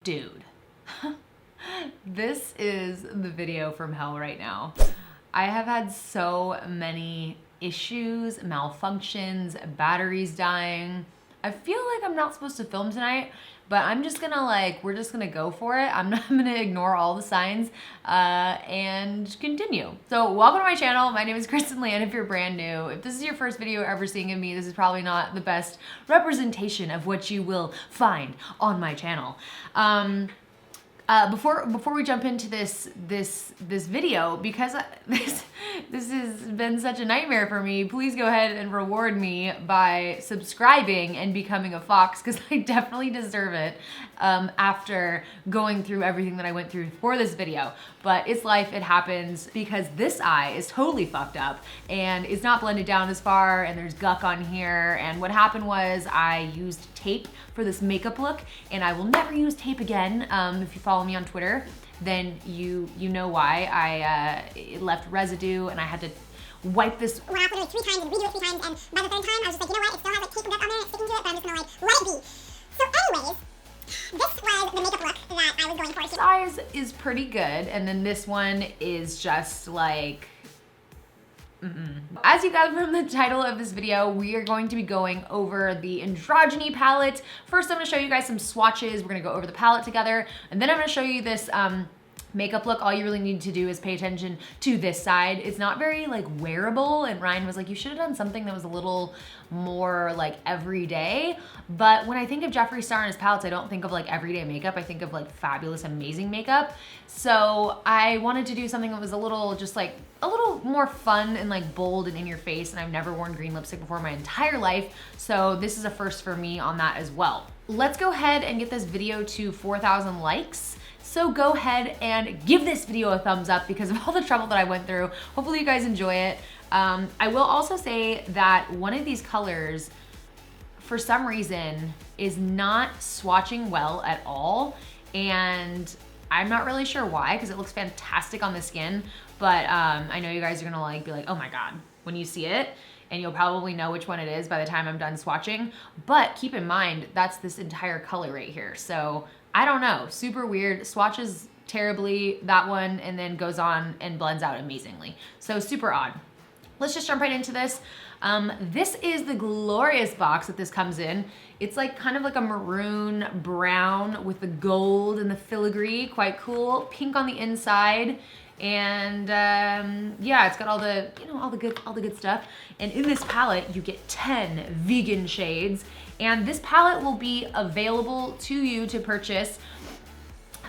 Dude, this is the video from hell right now. I have had so many issues, malfunctions, batteries dying. I feel like I'm not supposed to film tonight, but I'm just gonna we're just gonna go for it. I'm gonna ignore all the signs and continue. So welcome to my channel. My name is KristenLeanne if you're brand new. If this is your first video ever seeing of me, this is probably not the best representation of what you will find on my channel. Before we jump into this video, because this has been such a nightmare for me, please go ahead and reward me by subscribing and becoming a fox, because I definitely deserve it after going through everything that I went through for this video. But it's life, it happens, because this eye is totally fucked up and it's not blended down as far, and there's guck on here. And what happened was I used tape for this makeup look, and I will never use tape again. If you follow me on Twitter, then you know why. It left residue and I had to wipe this off literally 3 times and redo it 3 times, and by the 3rd time I was just like, you know what, it still has like tape and guck on there, it's sticking to it, but I'm just gonna let it be. So anyways, this was the makeup look that I was going for. This eye is pretty good, and then this one is just like, As you got from the title of this video, we are going to be going over the Androgyny palette. First, I'm gonna show you guys some swatches. We're gonna go over the palette together, and then I'm gonna show you this makeup look. All you really need to do is pay attention to this side. It's not very like wearable, and Ryan was like, you should have done something that was a little more like everyday. But when I think of Jeffree Star and his palettes, I don't think of like everyday makeup. I think of like fabulous, amazing makeup. So I wanted to do something that was a little just like a little more fun and like bold and in your face, and I've never worn green lipstick before in my entire life. So this is a first for me on that as well. Let's go ahead and get this video to 4,000 likes. So go ahead and give this video a thumbs up because of all the trouble that I went through. Hopefully you guys enjoy it. I will also say that one of these colors, for some reason, is not swatching well at all. And I'm not really sure why, because it looks fantastic on the skin. But I know you guys are gonna like be like, oh my God, when you see it. And you'll probably know which one it is by the time I'm done swatching. But keep in mind, that's this entire color right here. So I don't know, super weird. Swatches terribly, that one, and then goes on and blends out amazingly. So super odd. Let's just jump right into this. This is the glorious box that this comes in. It's like kind of like a maroon brown with the gold and the filigree, quite cool. Pink on the inside. And yeah, it's got all the, you know, all the good stuff. And in this palette, you get 10 vegan shades. And this palette will be available to you to purchase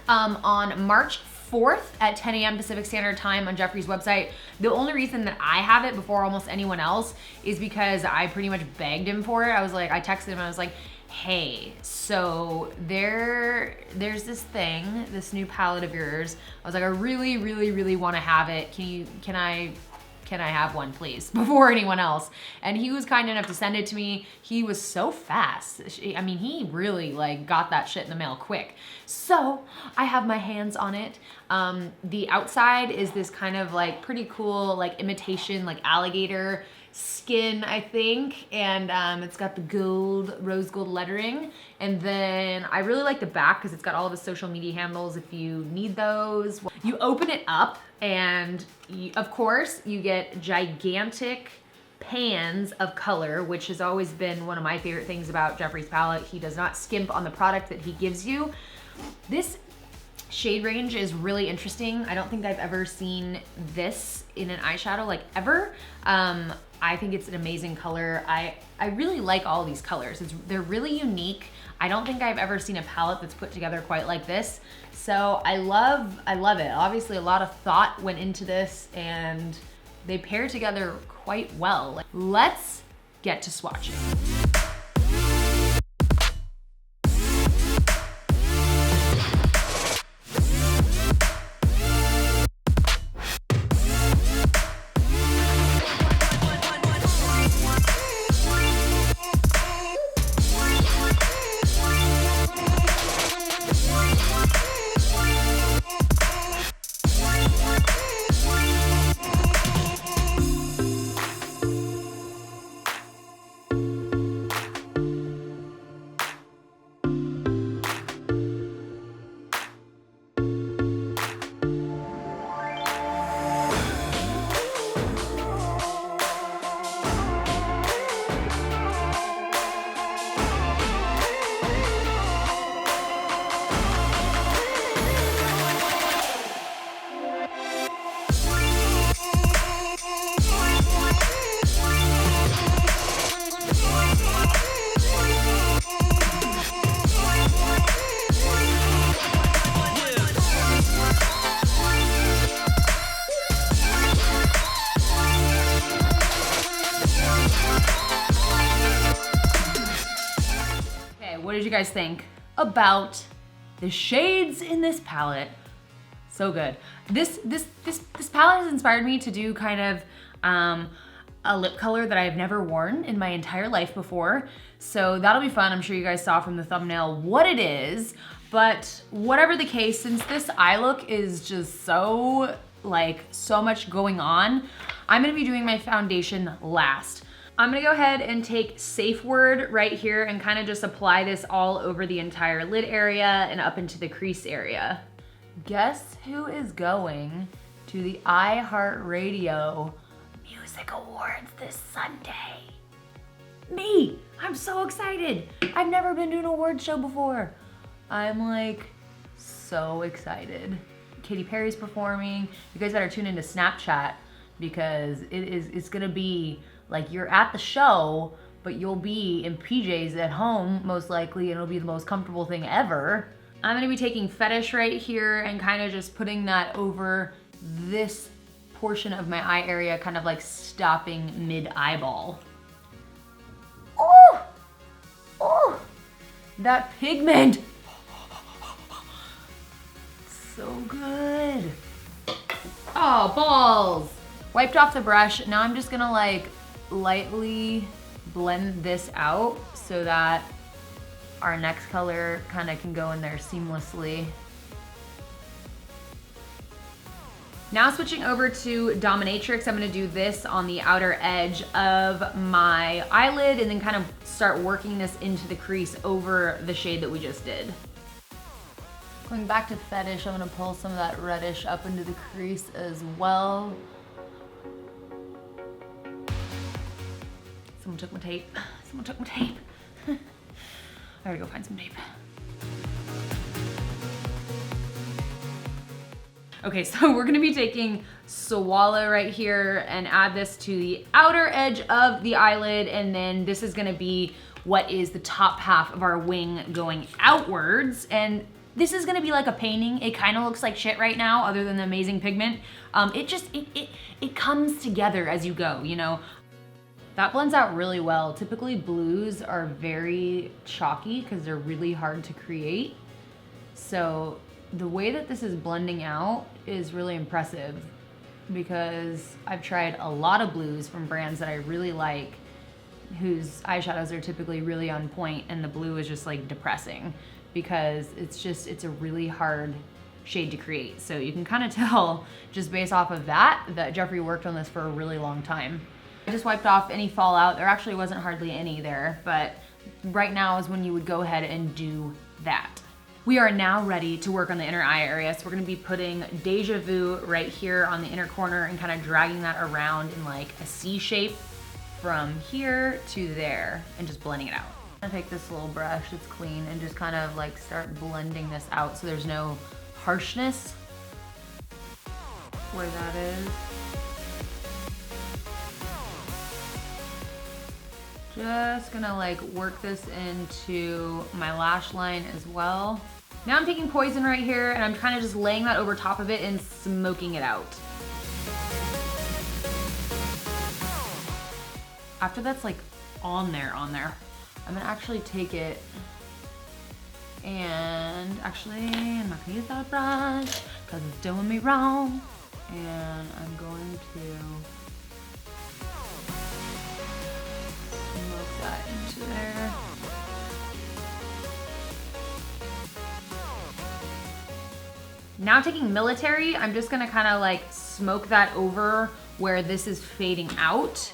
on March 4th at 10 a.m. Pacific Standard Time on Jeffree's website. The only reason that I have it before almost anyone else is because I pretty much begged him for it. I was like, I texted him, I was like, hey, so there's this thing, this new palette of yours. I was like, I really want to have it. Can I have one, please, before anyone else? And he was kind enough to send it to me. He was so fast. I mean, he really like got that shit in the mail quick. So I have my hands on it. The outside is this kind of like pretty cool, like imitation, like alligator skin, I think, and it's got the gold, rose gold lettering. And then I really like the back because it's got all of his social media handles if you need those. You open it up, and of course you get gigantic pans of color, which has always been one of my favorite things about Jeffree's palette. He does not skimp on the product that he gives you. This shade range is really interesting. I don't think I've ever seen this in an eyeshadow, like ever. I think it's an amazing color. I really like all these colors. They're really unique. I don't think I've ever seen a palette that's put together quite like this. So I love it. Obviously a lot of thought went into this, and they pair together quite well. Let's get to swatching. guys think about the shades in this palette. So good. This palette has inspired me to do kind of a lip color that I've never worn in my entire life before. So that'll be fun. I'm sure you guys saw from the thumbnail what it is, but whatever the case, since this eye look is just so much going on, I'm gonna be doing my foundation last. I'm gonna go ahead and take Safe Word right here and kind of just apply this all over the entire lid area and up into the crease area. Guess who is going to the iHeartRadio Music Awards this Sunday? Me! I'm so excited. I've never been to an award show before. I'm like so excited. Katy Perry's performing. You guys better tune into Snapchat because it's gonna be like you're at the show, but you'll be in PJs at home most likely, and it'll be the most comfortable thing ever. I'm gonna be taking Fetish right here and kind of just putting that over this portion of my eye area, kind of like stopping mid-eyeball. Oh! Oh! That pigment! So good. Oh, balls! Wiped off the brush. Now I'm just gonna like lightly blend this out so that our next color kind of can go in there seamlessly. Now switching over to Dominatrix, I'm gonna do this on the outer edge of my eyelid and then kind of start working this into the crease over the shade that we just did. Going back to Fetish, I'm gonna pull some of that reddish up into the crease as well. Someone took my tape. Someone took my tape. I gotta go find some tape. Okay, so we're gonna be taking Swallow right here and add this to the outer edge of the eyelid, and then this is gonna be what is the top half of our wing going outwards. And this is gonna be like a painting. It kind of looks like shit right now, other than the amazing pigment. It comes together as you go, you know? That blends out really well. Typically blues are very chalky because they're really hard to create. So the way that this is blending out is really impressive because I've tried a lot of blues from brands that I really like whose eyeshadows are typically really on point, and the blue is just like depressing because it's a really hard shade to create. So you can kind of tell just based off of that Jeffree worked on this for a really long time. I just wiped off any fallout. There actually wasn't hardly any there, but right now is when you would go ahead and do that. We are now ready to work on the inner eye area. So we're gonna be putting Deja Vu right here on the inner corner and kind of dragging that around in like a C shape from here to there and just blending it out. I'm gonna take this little brush that's clean and just kind of like start blending this out so there's no harshness where that is. Just gonna like work this into my lash line as well. Now I'm taking Poison right here and I'm kind of just laying that over top of it and smoking it out. After that's like on there, I'm gonna actually take it and actually I'm not gonna use that brush because it's doing me wrong. And I'm going to smoke that into there. Now taking Military, I'm just gonna kind of like smoke that over where this is fading out.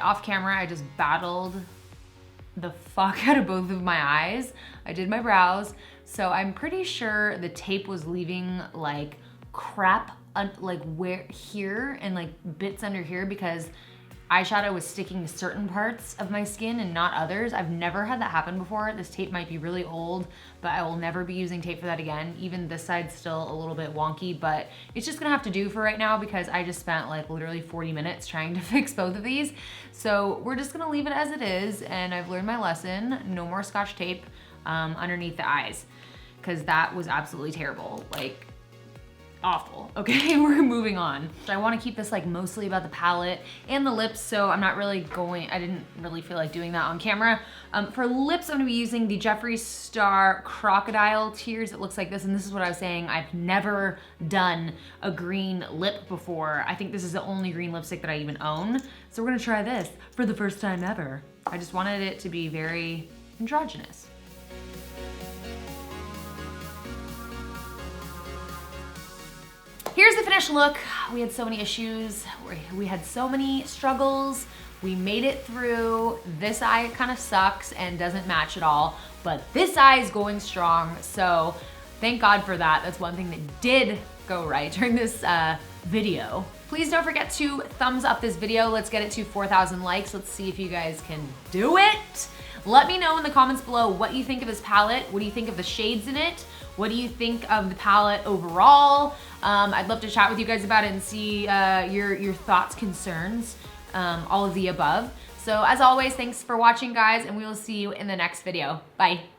Off camera, I just battled the fuck out of both of my eyes. I did my brows, so I'm pretty sure the tape was leaving like crap like where here and like bits under here because eyeshadow was sticking to certain parts of my skin and not others. I've never had that happen before. This tape might be really old, but I will never be using tape for that again. Even this side's still a little bit wonky, but it's just gonna have to do for right now because I just spent like literally 40 minutes trying to fix both of these. So we're just gonna leave it as it is, and I've learned my lesson. No more Scotch tape underneath the eyes because that was absolutely terrible. Like, awful. Okay, we're moving on. I want to keep this like mostly about the palette and the lips, so I'm not really going, I didn't really feel like doing that on camera. For lips, I'm gonna be using the Jeffree Star Crocodile Tears. It looks like this, and this is what I was saying. I've never done a green lip before. I think this is the only green lipstick that I even own. So we're gonna try this for the first time ever. I just wanted it to be very androgynous. Here's the finished look. We had so many issues. We had so many struggles. We made it through. This eye kind of sucks and doesn't match at all, but this eye is going strong. So thank God for that. That's one thing that did go right during this video. Please don't forget to thumbs up this video. Let's get it to 4,000 likes. Let's see if you guys can do it. Let me know in the comments below what you think of this palette. What do you think of the shades in it? What do you think of the palette overall? I'd love to chat with you guys about it and see your thoughts, concerns, all of the above. So as always, thanks for watching, guys, and we will see you in the next video. Bye.